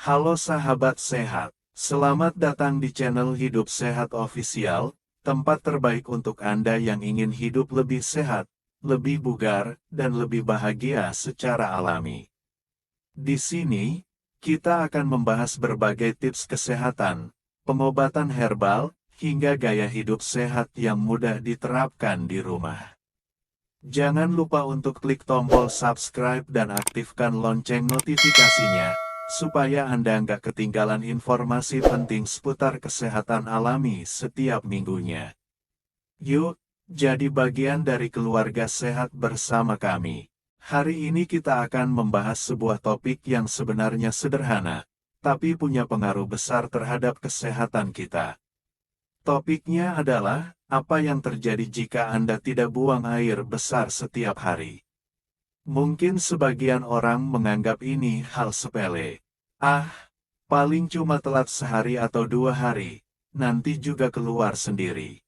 Halo sahabat sehat, selamat datang di channel Hidup Sehat Official, tempat terbaik untuk Anda yang ingin hidup lebih sehat, lebih bugar, dan lebih bahagia secara alami. Di sini, kita akan membahas berbagai tips kesehatan, pengobatan herbal, hingga gaya hidup sehat yang mudah diterapkan di rumah. Jangan lupa untuk klik tombol subscribe dan aktifkan lonceng notifikasinya, supaya Anda nggak ketinggalan informasi penting seputar kesehatan alami setiap minggunya. Yuk, jadi bagian dari keluarga sehat bersama kami. Hari ini kita akan membahas sebuah topik yang sebenarnya sederhana, tapi punya pengaruh besar terhadap kesehatan kita. Topiknya adalah, apa yang terjadi jika Anda tidak buang air besar setiap hari? Mungkin sebagian orang menganggap ini hal sepele. Paling cuma telat sehari atau 2 hari, nanti juga keluar sendiri.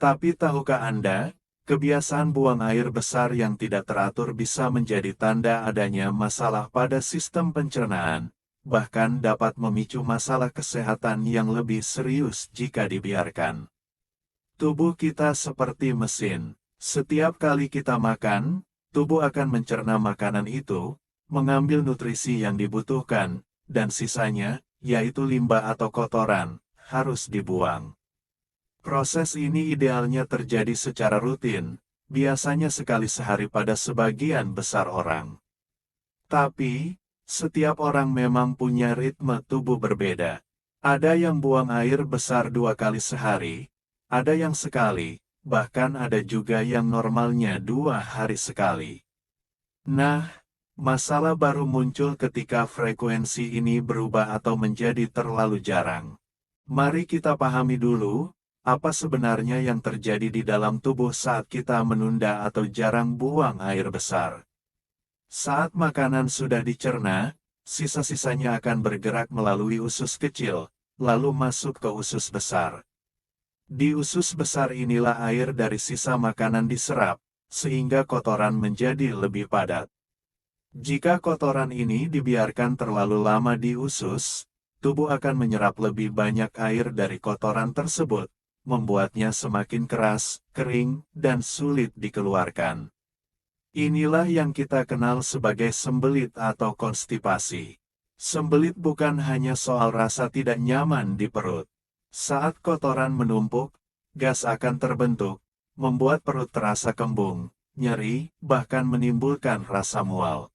Tapi tahukah Anda, kebiasaan buang air besar yang tidak teratur bisa menjadi tanda adanya masalah pada sistem pencernaan, bahkan dapat memicu masalah kesehatan yang lebih serius jika dibiarkan. Tubuh kita seperti mesin. Setiap kali kita makan, tubuh akan mencerna makanan itu, mengambil nutrisi yang dibutuhkan, dan sisanya, yaitu limbah atau kotoran, harus dibuang. Proses ini idealnya terjadi secara rutin, biasanya sekali sehari pada sebagian besar orang. Tapi, setiap orang memang punya ritme tubuh berbeda. Ada yang buang air besar 2 kali sehari, ada yang sekali, bahkan ada juga yang normalnya 2 hari sekali. Nah, masalah baru muncul ketika frekuensi ini berubah atau menjadi terlalu jarang. Mari kita pahami dulu, apa sebenarnya yang terjadi di dalam tubuh saat kita menunda atau jarang buang air besar. Saat makanan sudah dicerna, sisa-sisanya akan bergerak melalui usus kecil, lalu masuk ke usus besar. Di usus besar inilah air dari sisa makanan diserap, sehingga kotoran menjadi lebih padat. Jika kotoran ini dibiarkan terlalu lama di usus, tubuh akan menyerap lebih banyak air dari kotoran tersebut, membuatnya semakin keras, kering, dan sulit dikeluarkan. Inilah yang kita kenal sebagai sembelit atau konstipasi. Sembelit bukan hanya soal rasa tidak nyaman di perut. Saat kotoran menumpuk, gas akan terbentuk, membuat perut terasa kembung, nyeri, bahkan menimbulkan rasa mual.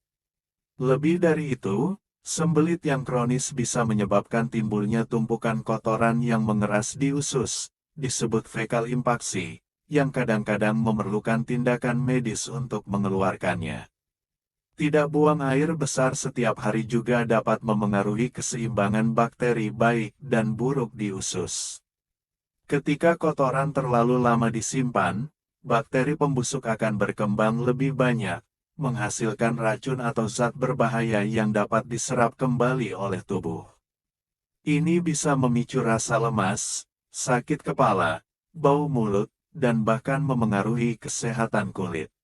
Lebih dari itu, sembelit yang kronis bisa menyebabkan timbulnya tumpukan kotoran yang mengeras di usus, disebut fekal impaksi, yang kadang-kadang memerlukan tindakan medis untuk mengeluarkannya. Tidak buang air besar setiap hari juga dapat memengaruhi keseimbangan bakteri baik dan buruk di usus. Ketika kotoran terlalu lama disimpan, bakteri pembusuk akan berkembang lebih banyak, menghasilkan racun atau zat berbahaya yang dapat diserap kembali oleh tubuh. Ini bisa memicu rasa lemas, sakit kepala, bau mulut, dan bahkan memengaruhi kesehatan kulit.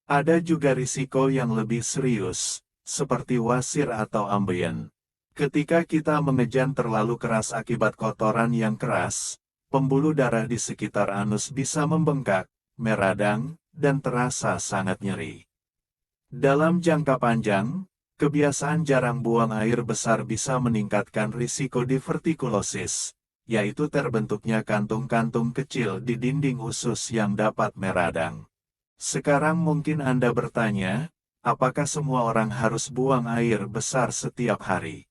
Ada juga risiko yang lebih serius, seperti wasir atau ambeien. Ketika kita mengejan terlalu keras akibat kotoran yang keras, pembuluh darah di sekitar anus bisa membengkak, meradang, dan terasa sangat nyeri. Dalam jangka panjang, kebiasaan jarang buang air besar bisa meningkatkan risiko divertikulosis, yaitu terbentuknya kantung-kantung kecil di dinding usus yang dapat meradang. Sekarang mungkin Anda bertanya, apakah semua orang harus buang air besar setiap hari?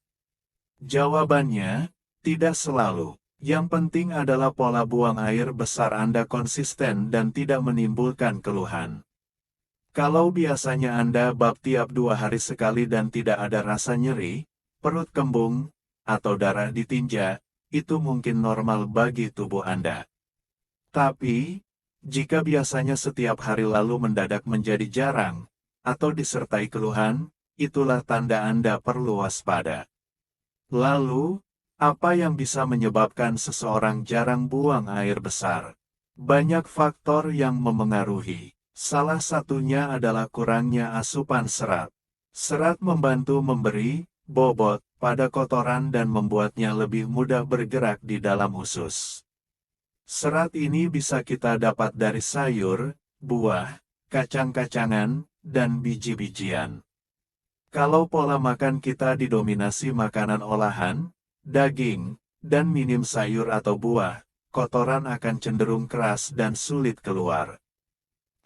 Jawabannya, tidak selalu. Yang penting adalah pola buang air besar Anda konsisten dan tidak menimbulkan keluhan. Kalau biasanya Anda bab tiap 2 hari sekali dan tidak ada rasa nyeri, perut kembung, atau darah di tinja, itu mungkin normal bagi tubuh Anda. Tapi, jika biasanya setiap hari lalu mendadak menjadi jarang, atau disertai keluhan, itulah tanda Anda perlu waspada. Lalu, apa yang bisa menyebabkan seseorang jarang buang air besar? Banyak faktor yang memengaruhi. Salah satunya adalah kurangnya asupan serat. Serat membantu memberi bobot, pada kotoran dan membuatnya lebih mudah bergerak di dalam usus. Serat ini bisa kita dapat dari sayur, buah, kacang-kacangan, dan biji-bijian. Kalau pola makan kita didominasi makanan olahan, daging, dan minim sayur atau buah, kotoran akan cenderung keras dan sulit keluar.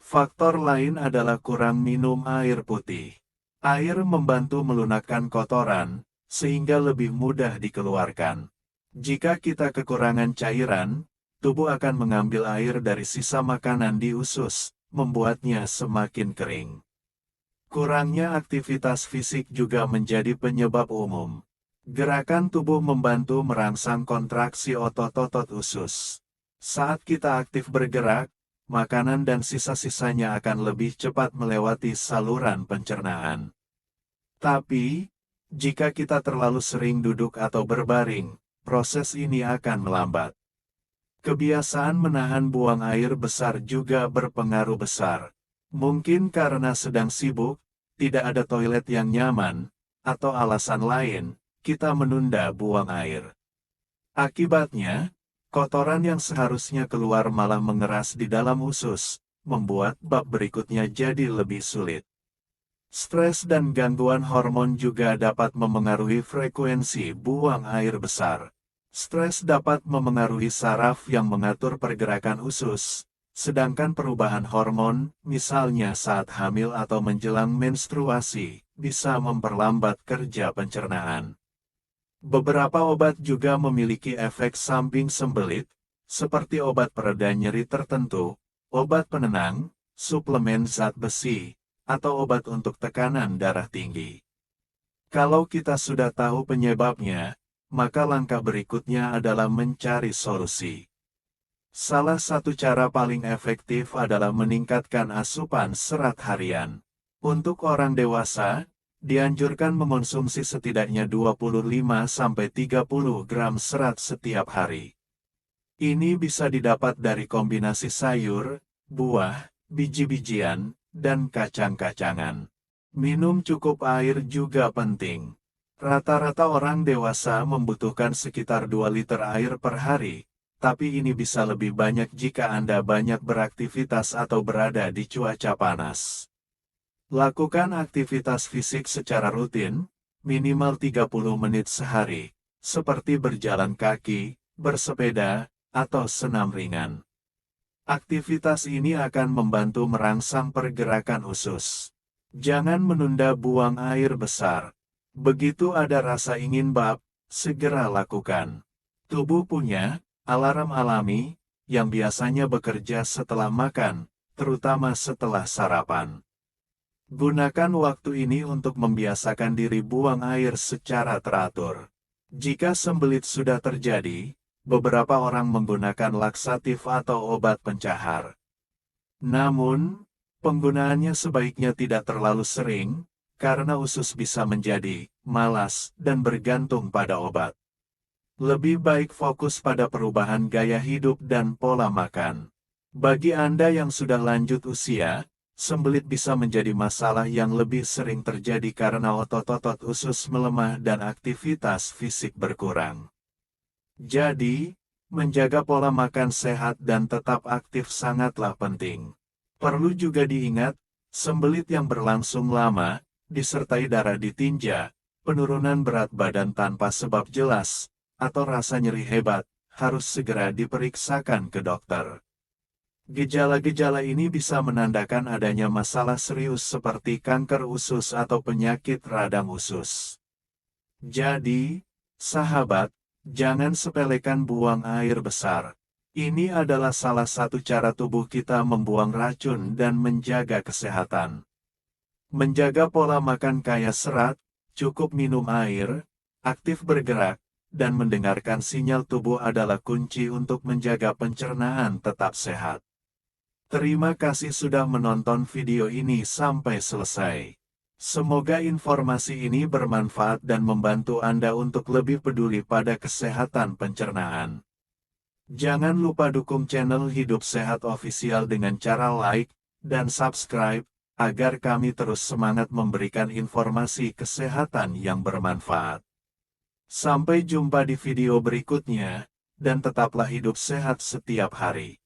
Faktor lain adalah kurang minum air putih. Air membantu melunakkan kotoran, sehingga lebih mudah dikeluarkan. Jika kita kekurangan cairan, tubuh akan mengambil air dari sisa makanan di usus, membuatnya semakin kering. Kurangnya aktivitas fisik juga menjadi penyebab umum. Gerakan tubuh membantu merangsang kontraksi otot-otot usus. Saat kita aktif bergerak, makanan dan sisa-sisanya akan lebih cepat melewati saluran pencernaan. Tapi, jika kita terlalu sering duduk atau berbaring, proses ini akan melambat. Kebiasaan menahan buang air besar juga berpengaruh besar. Mungkin karena sedang sibuk, tidak ada toilet yang nyaman, atau alasan lain, kita menunda buang air. Akibatnya, kotoran yang seharusnya keluar malah mengeras di dalam usus, membuat bab berikutnya jadi lebih sulit. Stres dan gangguan hormon juga dapat memengaruhi frekuensi buang air besar. Stres dapat memengaruhi saraf yang mengatur pergerakan usus, sedangkan perubahan hormon, misalnya saat hamil atau menjelang menstruasi, bisa memperlambat kerja pencernaan. Beberapa obat juga memiliki efek samping sembelit, seperti obat pereda nyeri tertentu, obat penenang, suplemen zat besi, atau obat untuk tekanan darah tinggi. Kalau kita sudah tahu penyebabnya, maka langkah berikutnya adalah mencari solusi. Salah satu cara paling efektif adalah meningkatkan asupan serat harian. Untuk orang dewasa, dianjurkan mengonsumsi setidaknya 25-30 gram serat setiap hari. Ini bisa didapat dari kombinasi sayur, buah, biji-bijian, dan kacang-kacangan. Minum cukup air juga penting. Rata-rata orang dewasa membutuhkan sekitar 2 liter air per hari, tapi ini bisa lebih banyak jika Anda banyak beraktivitas atau berada di cuaca panas. Lakukan aktivitas fisik secara rutin, minimal 30 menit sehari, seperti berjalan kaki, bersepeda, atau senam ringan. Aktivitas ini akan membantu merangsang pergerakan usus. Jangan menunda buang air besar. Begitu ada rasa ingin bab, segera lakukan. Tubuh punya alarm alami yang biasanya bekerja setelah makan, terutama setelah sarapan. Gunakan waktu ini untuk membiasakan diri buang air secara teratur. Jika sembelit sudah terjadi, beberapa orang menggunakan laksatif atau obat pencahar. Namun, penggunaannya sebaiknya tidak terlalu sering, karena usus bisa menjadi malas dan bergantung pada obat. Lebih baik fokus pada perubahan gaya hidup dan pola makan. Bagi Anda yang sudah lanjut usia, sembelit bisa menjadi masalah yang lebih sering terjadi karena otot-otot usus melemah dan aktivitas fisik berkurang. Jadi, menjaga pola makan sehat dan tetap aktif sangatlah penting. Perlu juga diingat, sembelit yang berlangsung lama, disertai darah di tinja, penurunan berat badan tanpa sebab jelas, atau rasa nyeri hebat, harus segera diperiksakan ke dokter. Gejala-gejala ini bisa menandakan adanya masalah serius seperti kanker usus atau penyakit radang usus. Jadi, sahabat, jangan sepelekan buang air besar. Ini adalah salah satu cara tubuh kita membuang racun dan menjaga kesehatan. Menjaga pola makan kaya serat, cukup minum air, aktif bergerak, dan mendengarkan sinyal tubuh adalah kunci untuk menjaga pencernaan tetap sehat. Terima kasih sudah menonton video ini sampai selesai. Semoga informasi ini bermanfaat dan membantu Anda untuk lebih peduli pada kesehatan pencernaan. Jangan lupa dukung channel Hidup Sehat Official dengan cara like dan subscribe, agar kami terus semangat memberikan informasi kesehatan yang bermanfaat. Sampai jumpa di video berikutnya, dan tetaplah hidup sehat setiap hari.